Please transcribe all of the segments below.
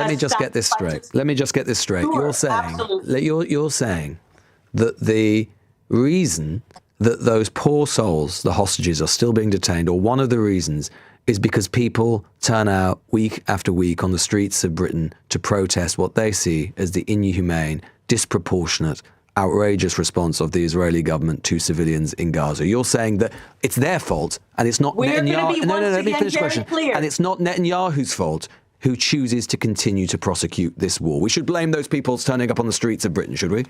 let me just get this straight. Let me just get this straight. Sure, You're saying that the reason that those poor souls, the hostages, are still being detained, or one of the reasons, is because people turn out week after week on the streets of Britain to protest what they see as the inhumane, disproportionate, outrageous response of the Israeli government to civilians in Gaza. You're saying that it's their fault, and it's not Netanyahu. No, let me finish the question. And it's not Netanyahu's fault who chooses to continue to prosecute this war. We should blame those people turning up on the streets of Britain, should we?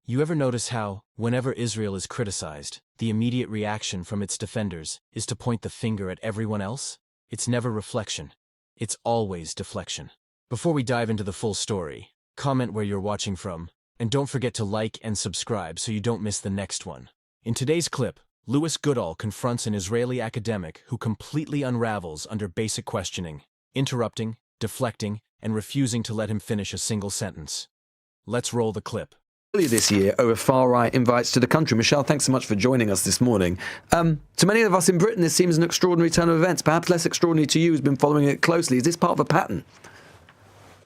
You ever notice how, whenever Israel is criticized, the immediate reaction from its defenders is to point the finger at everyone else? It's never reflection. It's always deflection. Before we dive into the full story, comment where you're watching from, and don't forget to like and subscribe so you don't miss the next one. In today's clip, Lewis Goodall confronts an Israeli academic who completely unravels under basic questioning, interrupting, deflecting, and refusing to let him finish a single sentence. Let's roll the clip. Earlier this year, over far-right invites to the country. Michelle, thanks so much for joining us this morning. To many of us in Britain, this seems an extraordinary turn of events, perhaps less extraordinary to you who's been following it closely. Is this part of a pattern?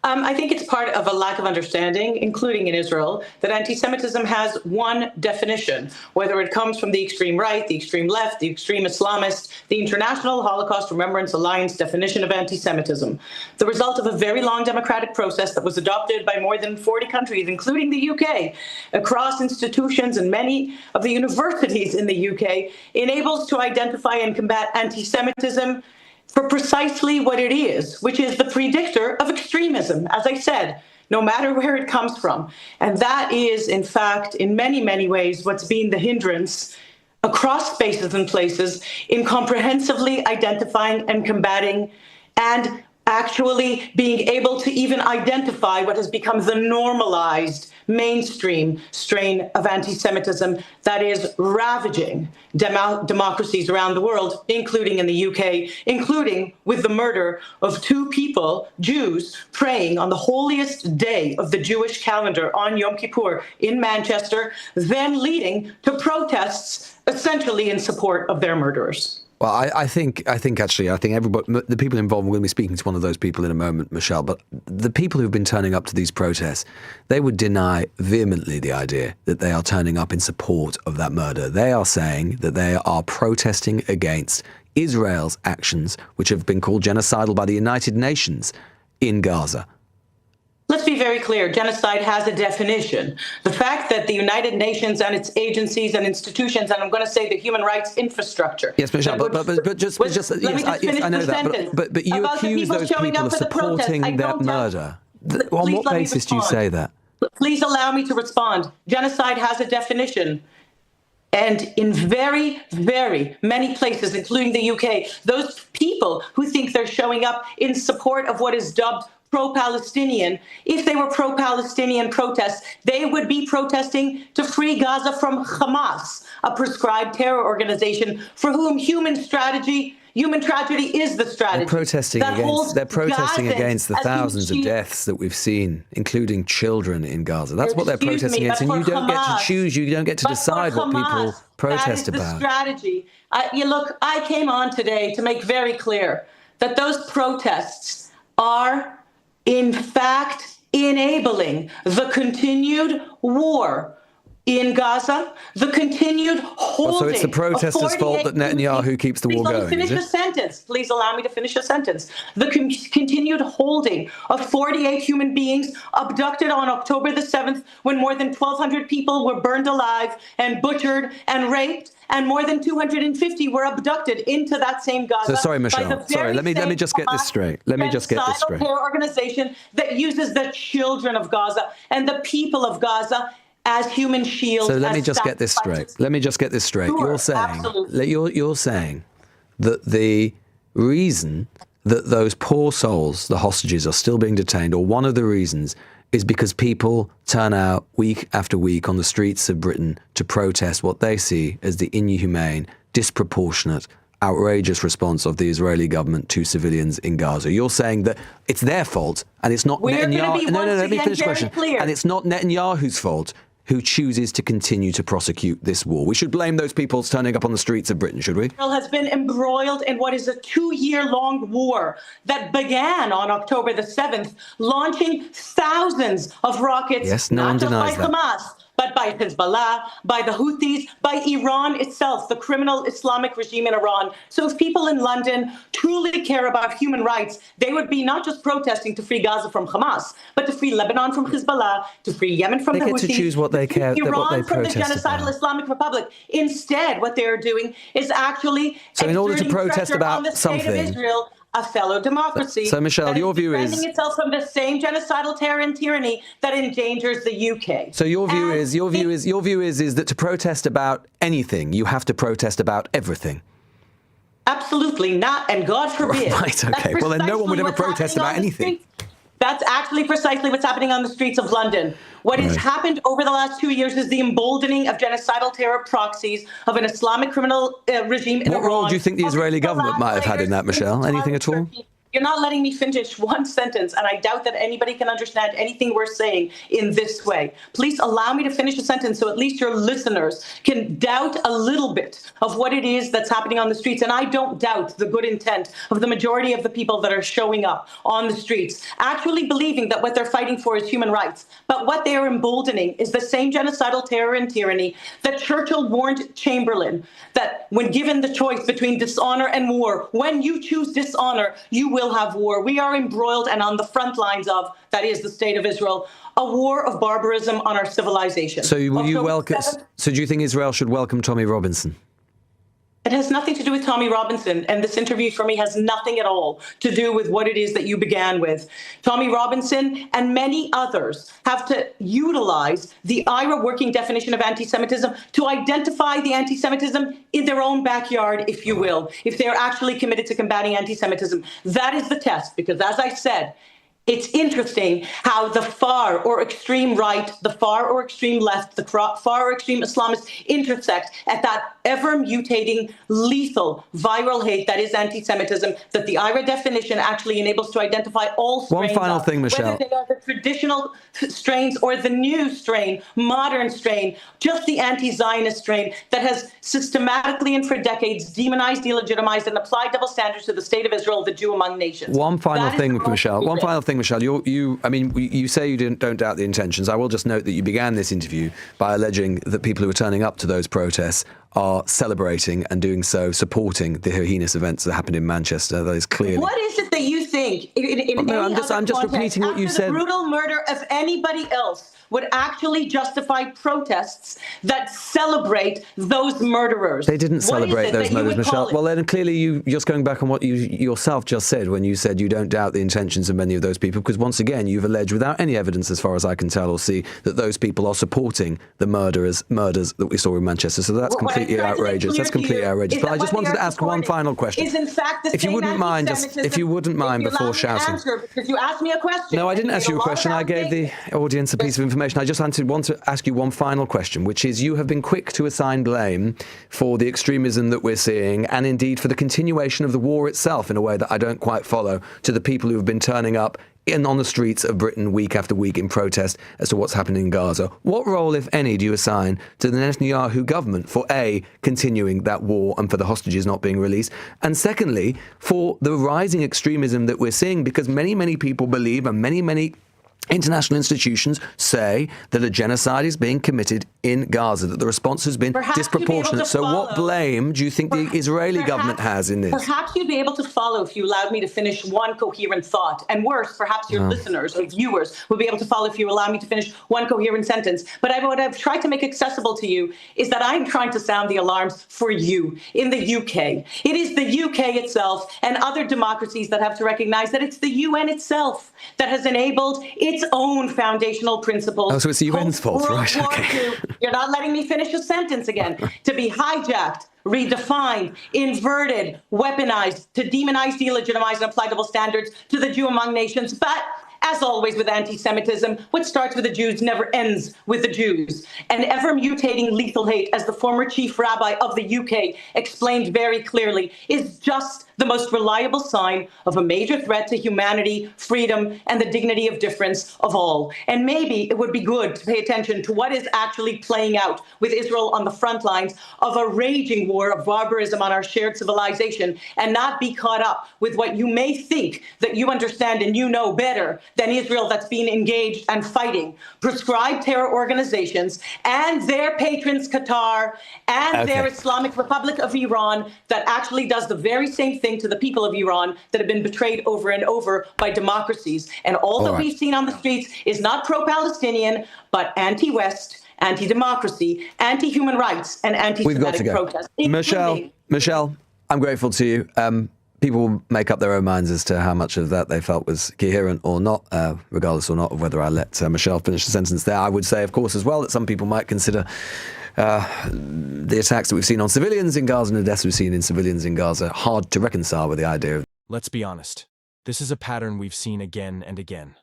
I think it's part of a lack of understanding, including in Israel, that anti-Semitism has one definition, whether it comes from the extreme right, the extreme left, the extreme Islamist, the International Holocaust Remembrance Alliance definition of anti-Semitism. The result of a very long democratic process that was adopted by more than 40 countries, including the UK, across institutions and many of the universities in the UK, enables to identify and combat anti-Semitism for precisely what it is, which is the predictor of extremism, as I said, no matter where it comes from. And that is, in fact, in many, many ways, what's been the hindrance across spaces and places in comprehensively identifying and combating and actually being able to even identify what has become the normalized mainstream strain of anti-Semitism that is ravaging democracies around the world, including in the UK, including with the murder of two people, Jews, praying on the holiest day of the Jewish calendar on Yom Kippur in Manchester, then leading to protests essentially in support of their murderers. Well, I think everybody, the people involved, we're going to be speaking to one of those people in a moment, Michelle, but the people who've been turning up to these protests, they would deny vehemently the idea that they are turning up in support of that murder. They are saying that they are protesting against Israel's actions, which have been called genocidal by the United Nations in Gaza. Let's be very clear. Genocide has a definition. The fact that the United Nations and its agencies and institutions, and I'm going to say the human rights infrastructure. Yes, Michelle, but just let me just finish the sentence. But you accuse those people of supporting that murder. On what basis do you say that? Please allow me to respond. Genocide has a definition. And in very, very many places, including the UK, those people who think they're showing up in support of what is dubbed pro-Palestinian, if they were pro-Palestinian protests, they would be protesting to free Gaza from Hamas, a prescribed terror organization for whom human tragedy is the strategy. They're protesting against the thousands of deaths that we've seen, including children in Gaza. That's what they're protesting against, and you don't get to choose, you don't get to decide what people protest about. That is the strategy. Look, I came on today to make very clear that those protests are in fact enabling the continued war in Gaza, the continued holding. So it's the protesters' fault that Netanyahu keeps the war going. Please let me finish a sentence. Please allow me to finish a sentence. The continued holding of 48 human beings abducted on October the 7th, when more than 1,200 people were burned alive and butchered and raped, and more than 250 were abducted into that same Gaza. So sorry, Michelle. Sorry, let me just get this straight. Let me just get this straight. Terror organization that uses the children of Gaza and the people of Gaza as human shields. So let me just get this straight. Let me just get this straight. Sure, you're saying that the reason that those poor souls, the hostages, are still being detained, or one of the reasons, is because people turn out week after week on the streets of Britain to protest what they see as the inhumane, disproportionate, outrageous response of the Israeli government to civilians in Gaza. You're saying that it's their fault, and it's not Netanyahu. No, let me finish the question. And it's not Netanyahu's fault who chooses to continue to prosecute this war? We should blame those people turning up on the streets of Britain, should we? Israel has been embroiled in what is a 2-year-long war that began on October the 7th, launching thousands of rockets, Yes, no one not just by denies that. Hamas, but by Hezbollah, by the Houthis, by Iran itself, the criminal Islamic regime in Iran. So if people in London truly care about human rights, they would be not just protesting to free Gaza from Hamas, but to free Lebanon from Hezbollah, to free Yemen from the Houthis. They get to choose what they care, Iran what they from the protest genocidal about. Islamic Republic. Instead, what they are doing is actually So in order to exerting protest pressure about on the state something- of Israel, a fellow democracy. So, Michelle, that your view is- defending itself from the same genocidal terror and tyranny that endangers the UK. So your view is that to protest about anything, you have to protest about everything. Absolutely not, and God forbid. Right, okay. Well, then no one would ever protest about anything. That's actually precisely what's happening on the streets of London. What has happened over the last 2 years is the emboldening of genocidal terror proxies of an Islamic criminal regime in Iran. What role do you think the Israeli government might have had in that, Michelle? Anything at all? You're not letting me finish one sentence, and I doubt that anybody can understand anything we're saying in this way. Please allow me to finish a sentence so at least your listeners can doubt a little bit of what it is that's happening on the streets. And I don't doubt the good intent of the majority of the people that are showing up on the streets, actually believing that what they're fighting for is human rights. But what they are emboldening is the same genocidal terror and tyranny that Churchill warned Chamberlain that when given the choice between dishonor and war, when you choose dishonor, you will have war. We are embroiled and on the front lines of, that is the state of Israel, a war of barbarism on our civilization. So will you October welcome? 7th, So do you think Israel should welcome Tommy Robinson? It has nothing to do with Tommy Robinson, and this interview for me has nothing at all to do with what it is that you began with. Tommy Robinson and many others have to utilize the IRA working definition of anti-Semitism to identify the anti-Semitism in their own backyard, if you will, if they're actually committed to combating anti-Semitism. That is the test, because as I said, it's interesting how the far or extreme right, the far or extreme left, the far or extreme Islamists intersect at that ever-mutating, lethal, viral hate that is anti-Semitism, that the IRA definition actually enables to identify all strains. One final thing, Michelle. Whether they are the traditional strains or the new strain, modern strain, just the anti-Zionist strain that has systematically and for decades demonized, delegitimized, and applied double standards to the state of Israel, the Jew among nations. One final That is thing, the most Michelle. One secret. final thing, Michelle. You say you don't doubt the intentions. I will just note that you began this interview by alleging that people who are turning up to those protests are celebrating and doing so supporting the heinous events that happened in Manchester. That is clearly. What is it that you think in No, any I'm just other repeating what you after said. the brutal murder of anybody else would actually justify protests that celebrate those murderers? They didn't What is celebrate it those that you murders, would call Michelle. it? Well, then clearly you're just going back on what you yourself just said when you said you don't doubt the intentions of many of those people, because once again you've alleged without any evidence, as far as I can tell or see, that those people are supporting the murders that we saw in Manchester. So that's What I'm completely trying to make outrageous. clear That's to you completely outrageous. is But that I just what wanted they to are ask one supporting final question. Is in fact the If you same wouldn't mind, anti-Semitism. if you wouldn't mind If you before allow me to shouting. answer, because you asked me a question. No, I and didn't you ask made you a lot of question. I gave the allegations. audience a piece of information. I just want to ask you one final question, which is you have been quick to assign blame for the extremism that we're seeing and indeed for the continuation of the war itself in a way that I don't quite follow to the people who have been turning up on the streets of Britain week after week in protest as to what's happening in Gaza. What role, if any, do you assign to the Netanyahu government for A, continuing that war and for the hostages not being released, and secondly, for the rising extremism that we're seeing, because many people believe, and many international institutions say that a genocide is being committed in Gaza, that the response has been Perhaps you'd be able disproportionate. to So what follow. blame do you think the Israeli government has in this? Perhaps you'd be able to follow if you allowed me to finish one coherent thought. And worse, perhaps your listeners or viewers would be able to follow if you allow me to finish one coherent sentence. But what I've tried to make accessible to you is that I'm trying to sound the alarms for you in the UK. It is the UK itself and other democracies that have to recognize that it's the UN itself that has enabled its own foundational principles. Oh, so it's the UN's fault, World right? War Okay. II. You're not letting me finish a sentence again. To be hijacked, redefined, inverted, weaponized, to demonize, delegitimize, and apply double standards to the Jew among nations. But as always with anti-Semitism, what starts with the Jews never ends with the Jews. An ever-mutating lethal hate, as the former chief rabbi of the UK explained very clearly, is just the most reliable sign of a major threat to humanity, freedom, and the dignity of difference of all. And maybe it would be good to pay attention to what is actually playing out with Israel on the front lines of a raging war of barbarism on our shared civilization, and not be caught up with what you may think that you understand and you know better than Israel, that's been engaged and fighting prescribed terror organizations and their patrons, Qatar, and their Islamic Republic of Iran, that actually does the very same thing to the people of Iran that have been betrayed over and over by democracies. And all that we've seen on the streets is not pro-Palestinian, but anti-West, anti-democracy, anti-human rights, and anti-Semitic protests. Michelle, I'm grateful to you. People will make up their own minds as to how much of that they felt was coherent or not, regardless or not of whether I let Michelle finish the sentence there. I would say, of course, as well, that some people might consider the attacks that we've seen on civilians in Gaza and the deaths we've seen in civilians in Gaza hard to reconcile with the idea of... Let's be honest. This is a pattern we've seen again and again.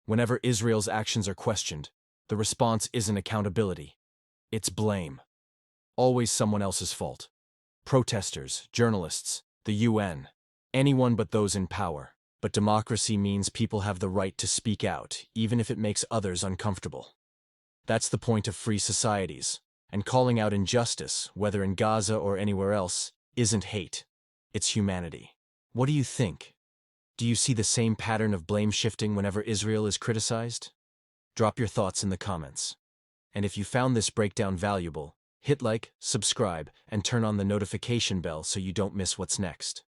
Whenever Israel's actions are questioned, the response isn't accountability. It's blame. Always someone else's fault. Protesters, journalists, the UN, anyone but those in power. But democracy means people have the right to speak out, even if it makes others uncomfortable. That's the point of free societies, and calling out injustice, whether in Gaza or anywhere else, isn't hate. It's humanity. What do you think? Do you see the same pattern of blame shifting whenever Israel is criticized? Drop your thoughts in the comments. And if you found this breakdown valuable, hit like, subscribe, and turn on the notification bell so you don't miss what's next.